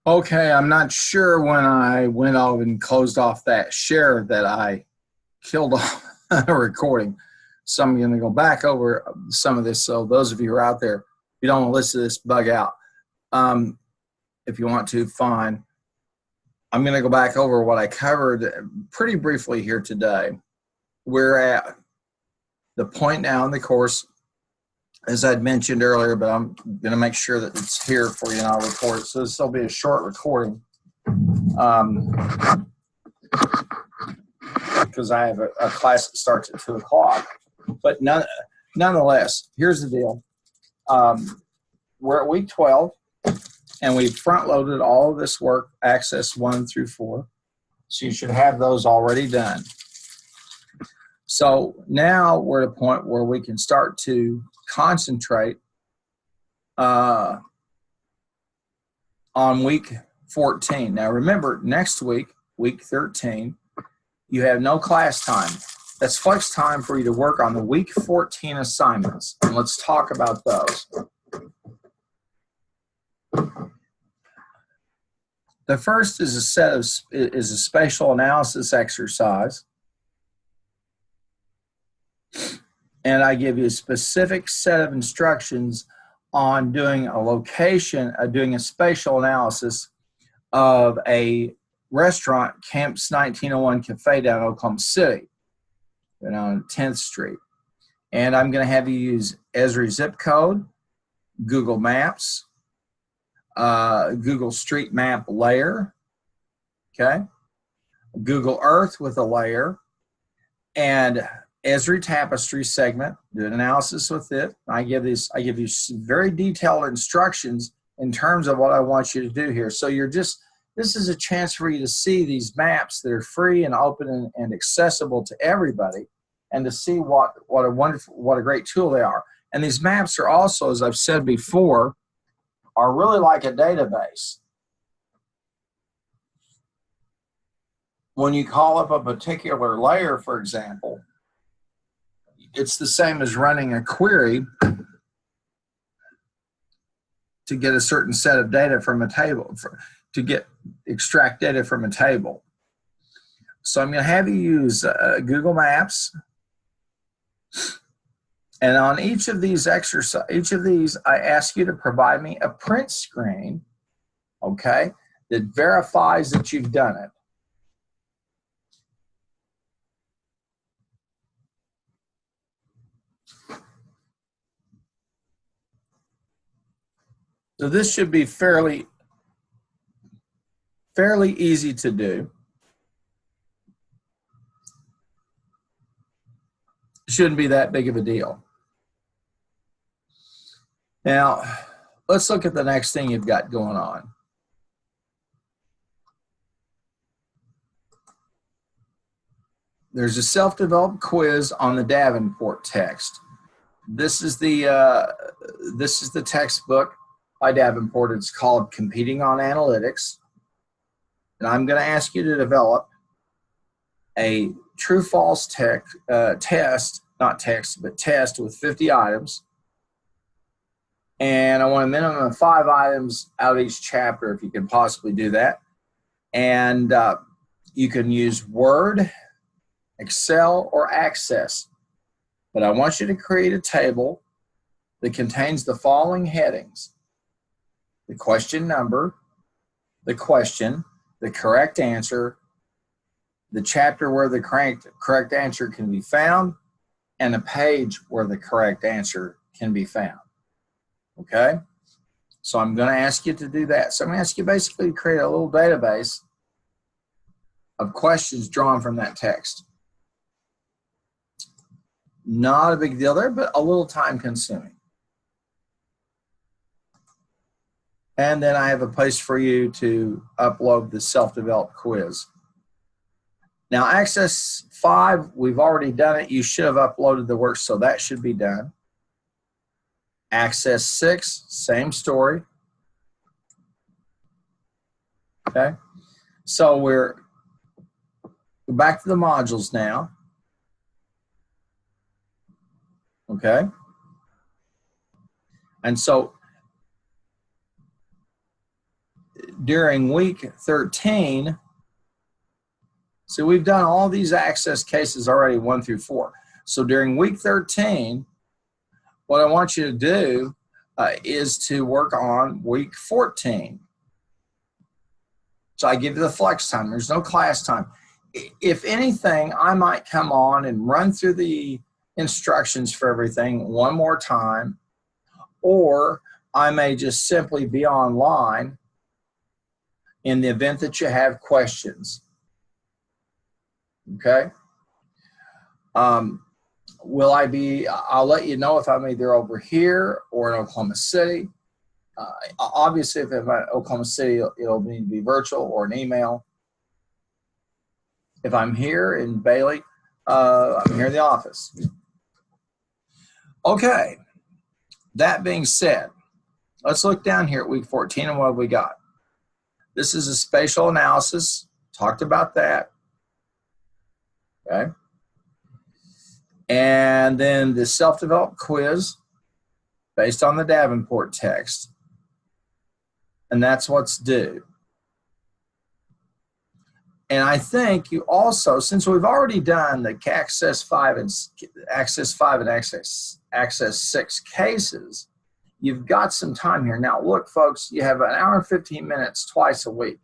Okay, I'm not sure when I went over and closed off that share that I killed off a recording. So I'm going to go back over some of this. So those of you who are out there, if you don't want to listen to this, bug out. If you want to, fine. I'm going to go back over what I covered pretty briefly here today. We're at the point now in the course, as I'd mentioned earlier, but I'm going to make sure that it's here for you and I'll record it. So this will be a short recording because I have a class that starts at 2 o'clock. But nonetheless, here's the deal. We're at week 12, and we've front-loaded all of this work, Access 1 through 4. So you should have those already done. So now we're at a point where we can start to concentrate on week 14. Now remember, next week, week 13, you have no class time. That's flex time for you to work on the week 14 assignments. And let's talk about those. The first is a spatial analysis exercise. And I give you a specific set of instructions on doing a spatial analysis of a restaurant, Camp's 1901 Cafe down in Oklahoma City, on 10th Street. And I'm going to have you use Esri zip code, Google Maps, Google Street Map layer, okay, Google Earth with a layer, and Esri tapestry segment. Do an analysis with it. I give you very detailed instructions in terms of what I want you to do here. So this is a chance for you to see these maps that are free and open and accessible to everybody, and to see what a great tool they are. And these maps are also, as I've said before, are really like a database. When you call up a particular layer, for example, it's the same as running a query to get a certain set of data from a table, extract data from a table. So I'm going to have you use Google Maps. And on each of these I ask you to provide me a print screen, okay, that verifies that you've done it. So this should be fairly easy to do. Shouldn't be that big of a deal. Now, let's look at the next thing you've got going on. There's a self-developed quiz on the Davenport text. This is the textbook by Davenport. It's called Competing on Analytics. And I'm going to ask you to develop a true-false test with 50 items. And I want a minimum of 5 items out of each chapter if you can possibly do that. And you can use Word, Excel, or Access. But I want you to create a table that contains the following headings: the question number, the question, the correct answer, the chapter where the correct answer can be found, and a page where the correct answer can be found. Okay? So I'm going to ask you to do that. So I'm going to ask you basically to create a little database of questions drawn from that text. Not a big deal there, but a little time consuming. And then I have a place for you to upload the self-developed quiz. Now, Access 5, we've already done it. You should have uploaded the work, so that should be done. Access 6, same story. Okay, so we're back to the modules now. Okay, and so during week 13, so we've done all these access cases already, 1 through 4. So during week 13, what I want you to do is to work on week 14. So I give you the flex time. There's no class time. If anything, I might come on and run through the instructions for everything one more time, or I may just simply be online in the event that you have questions. Okay? Will I be, I'll let you know if I'm either over here or in Oklahoma City. Obviously, if I'm at Oklahoma City, it'll need to be virtual or an email. If I'm here in Bailey, I'm here in the office. Okay, that being said, let's look down here at week 14 and what have we got? This is a spatial analysis. Talked about that. Okay. And then the self-developed quiz based on the Davenport text. And that's what's due. And I think you also, since we've already done the Access 5 and Access 6 cases, you've got some time here. Now, look, folks, you have 1 hour and 15 minutes twice a week.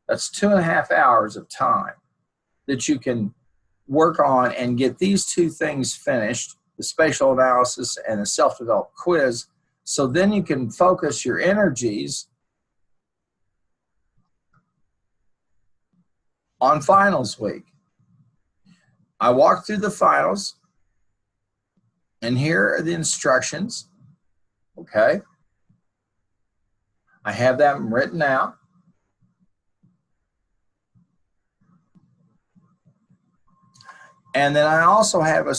That's 2.5 hours of time that you can work on and get these two things finished, the spatial analysis and the self-developed quiz, so then you can focus your energies on finals week. I walked through the finals, and here are the instructions, okay? I have them written out. And then I also have a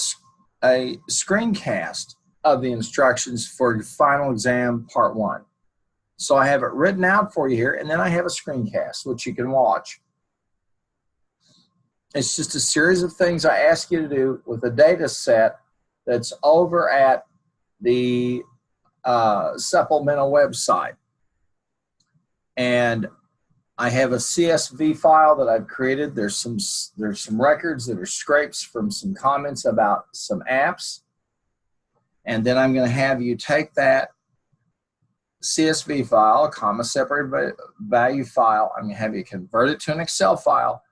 screencast of the instructions for your final exam part 1. So I have it written out for you here, and then I have a screencast, which you can watch. It's just a series of things I ask you to do with a data set that's over at the supplemental website. And I have a CSV file that I've created. There's some records that are scrapes from some comments about some apps. And then I'm going to have you take that CSV file, a comma separated value file. I'm going to have you convert it to an Excel file.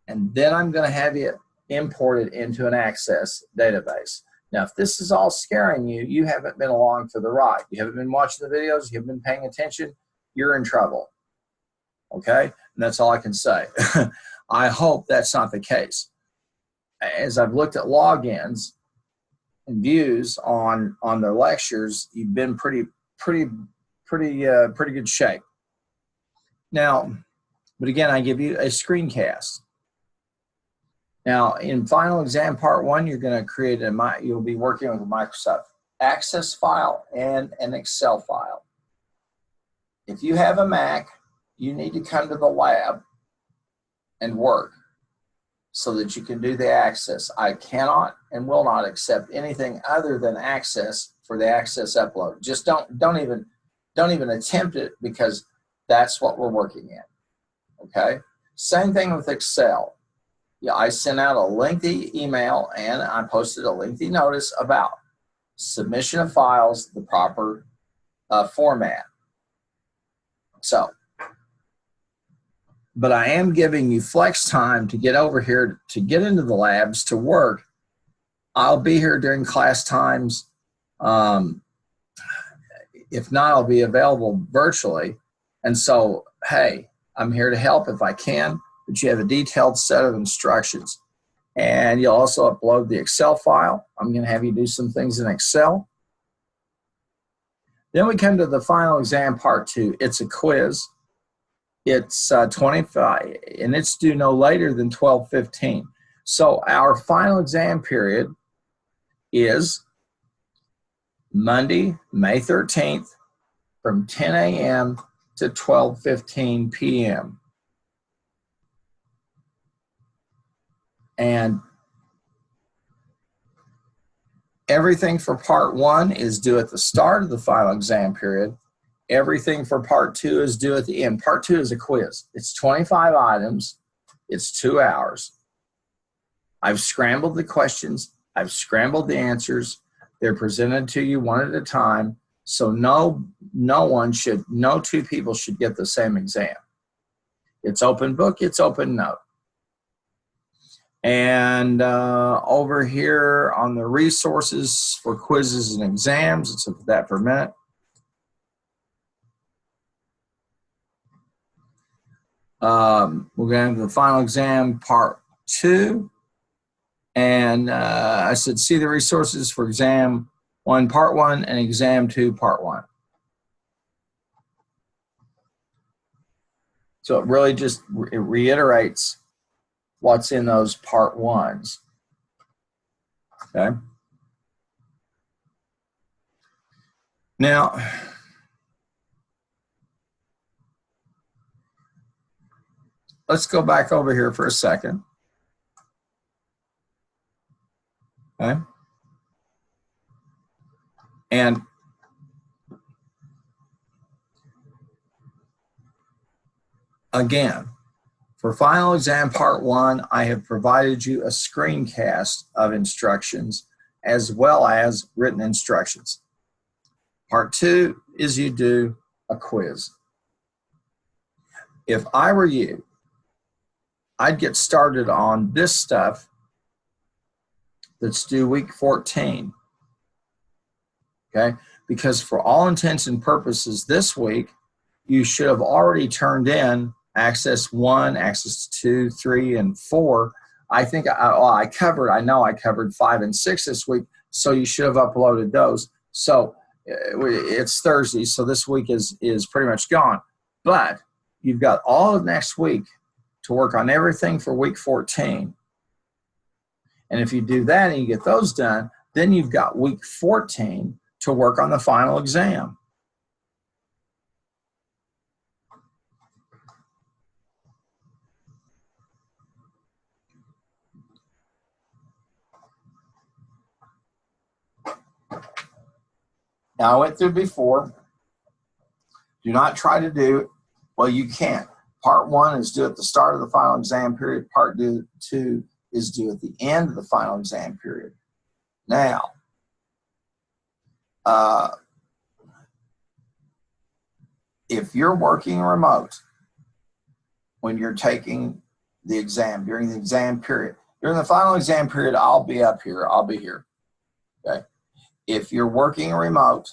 And then I'm going to have you import it into an Access database. Now, if this is all scaring you, you haven't been along for the ride. You haven't been watching the videos. You haven't been paying attention. You're in trouble. Okay? And that's all I can say. I hope that's not the case. As I've looked at logins and views on their lectures, you've been pretty good shape. Now, but again, I give you a screencast. Now, in final exam part 1, you're going to create you'll be working with a Microsoft Access file and an Excel file. If you have a Mac, you need to come to the lab and work so that you can do the Access. I cannot and will not accept anything other than Access for the Access upload. Just don't even attempt it, because that's what we're working in. Okay? Same thing with Excel. Yeah, I sent out a lengthy email and I posted a lengthy notice about submission of files, the proper format. So, but I am giving you flex time to get over here, to get into the labs, to work. I'll be here during class times. If not, I'll be available virtually. And so, hey, I'm here to help if I can. But you have a detailed set of instructions. And you'll also upload the Excel file. I'm going to have you do some things in Excel. Then we come to the final exam part 2. It's a quiz. It's 25, and it's due no later than 12/15. So our final exam period is Monday, May 13th, from 10 a.m. to 12:15 p.m. And everything for part 1 is due at the start of the final exam period, Everything for part 2 is due at the end. Part 2 is a quiz. It's 25 items. It's 2 hours. I've scrambled the questions. I've scrambled the answers. They're presented to you one at a time. So no two people should get the same exam. It's open book. It's open note. And over here on the resources for quizzes and exams, let's look at that for a minute. We're going to have the final exam part 2. And I said, see the resources for exam 1, part 1, and exam 2, part 1. So it really just reiterates what's in those part 1s. Okay. Now, let's go back over here for a second. Okay. And again, for final exam part 1, I have provided you a screencast of instructions as well as written instructions. Part 2 is you do a quiz. If I were you, I'd get started on this stuff that's due week 14. Okay? Because for all intents and purposes this week, you should have already turned in Access 1, Access 2, 3, and 4. I think I know I covered 5 and 6 this week, so you should have uploaded those. So it's Thursday, so this week is pretty much gone. But you've got all of next week to work on everything for week 14. And if you do that and you get those done, then you've got week 14 to work on the final exam. Now, I went through before. Do not try to do, well, you can't. Part 1 is due at the start of the final exam period. Part 2 is due at the end of the final exam period. Now, if you're working remote when you're taking the exam, during the exam period, during the final exam period, I'll be up here. I'll be here. Okay. If you're working remote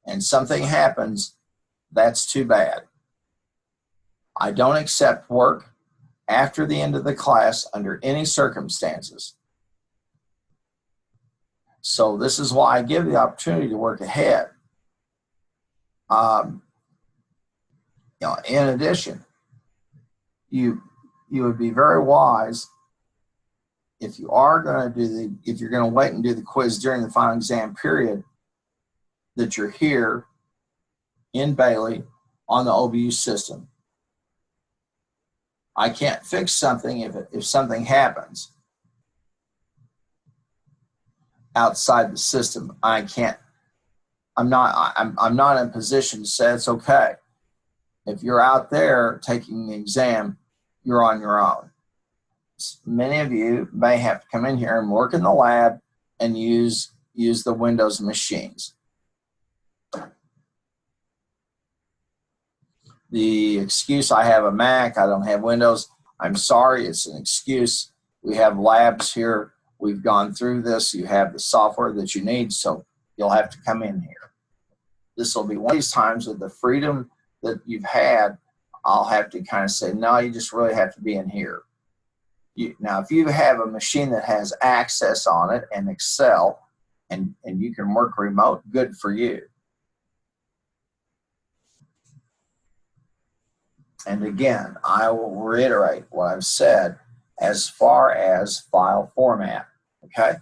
and something happens, that's too bad. I don't accept work after the end of the class under any circumstances. So this is why I give the opportunity to work ahead. In addition, you would be very wise if you are going to if you're going to wait and do the quiz during the final exam period, that you're here in Bailey on the OBU system. I can't fix something if something happens outside the system. I'm not in a position to say it's okay. If you're out there taking the exam, you're on your own. Many of you may have to come in here and work in the lab and use the Windows machines. The excuse, I have a Mac, I don't have Windows, I'm sorry, it's an excuse. We have labs here. We've gone through this. You have the software that you need, so you'll have to come in here. This will be one of these times with the freedom that you've had, I'll have to kind of say, no, you just really have to be in here. Now, if you have a machine that has access on it and Excel, and you can work remote, good for you. And again, I will reiterate what I've said as far as file format, okay?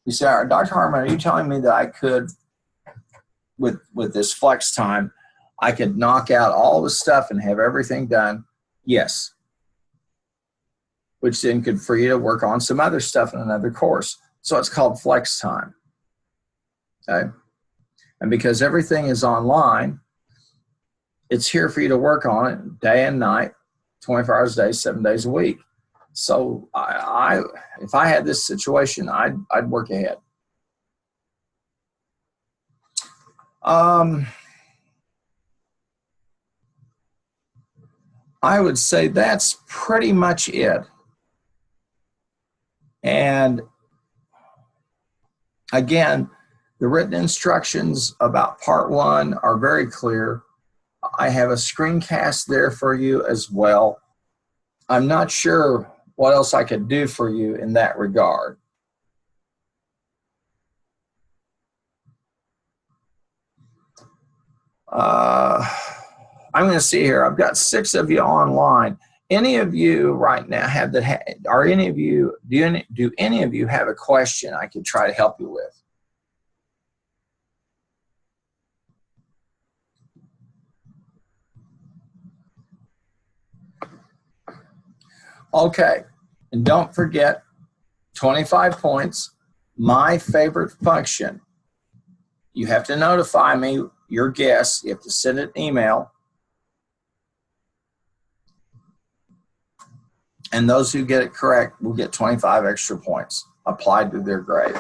You say, Dr. Harmon, are you telling me that I could, with this flex time, I could knock out all the stuff and have everything done? Yes. Which then could free you to work on some other stuff in another course. So it's called flex time, okay? And because everything is online, it's here for you to work on it day and night, 24 hours a day, 7 days a week. So if I had this situation, I'd work ahead. I would say that's pretty much it. And again, the written instructions about part 1 are very clear. I have a screencast there for you as well. I'm not sure what else I could do for you in that regard. I'm going to see here. I've got 6 of you online. Any of you right now have that? Are any of you? Do any of you have a question I could try to help you with? Okay, and don't forget 25 points. My favorite function. You have to notify me your guess. You have to send an email. And those who get it correct will get 25 extra points applied to their grade.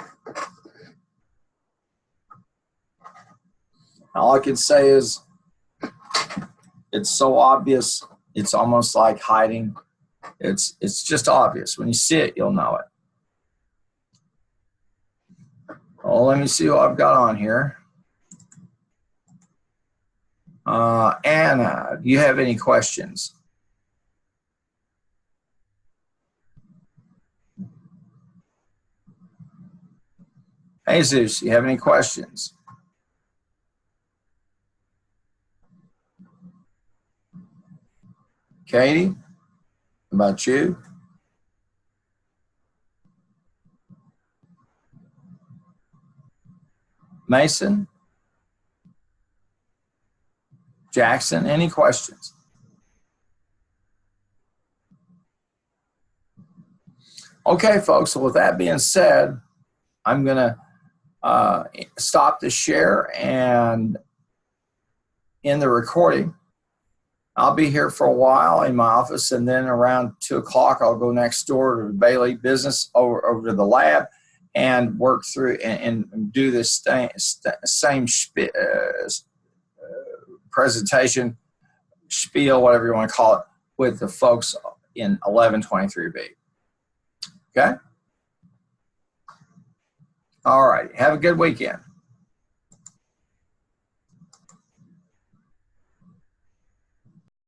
All I can say is it's so obvious, it's almost like hiding. It's just obvious. When you see it, you'll know it. Well, let me see what I've got on here. Anna, do you have any questions? Jesus, you have any questions? Katie, about you? Mason? Jackson, any questions? Okay, folks, so with that being said, I'm going to stop the share and end the recording. I'll be here for a while in my office, and then around 2 o'clock, I'll go next door to the Bailey business over to the lab and work through and do this same presentation, spiel, whatever you want to call it, with the folks in 1123B. Okay? All right. Have a good weekend.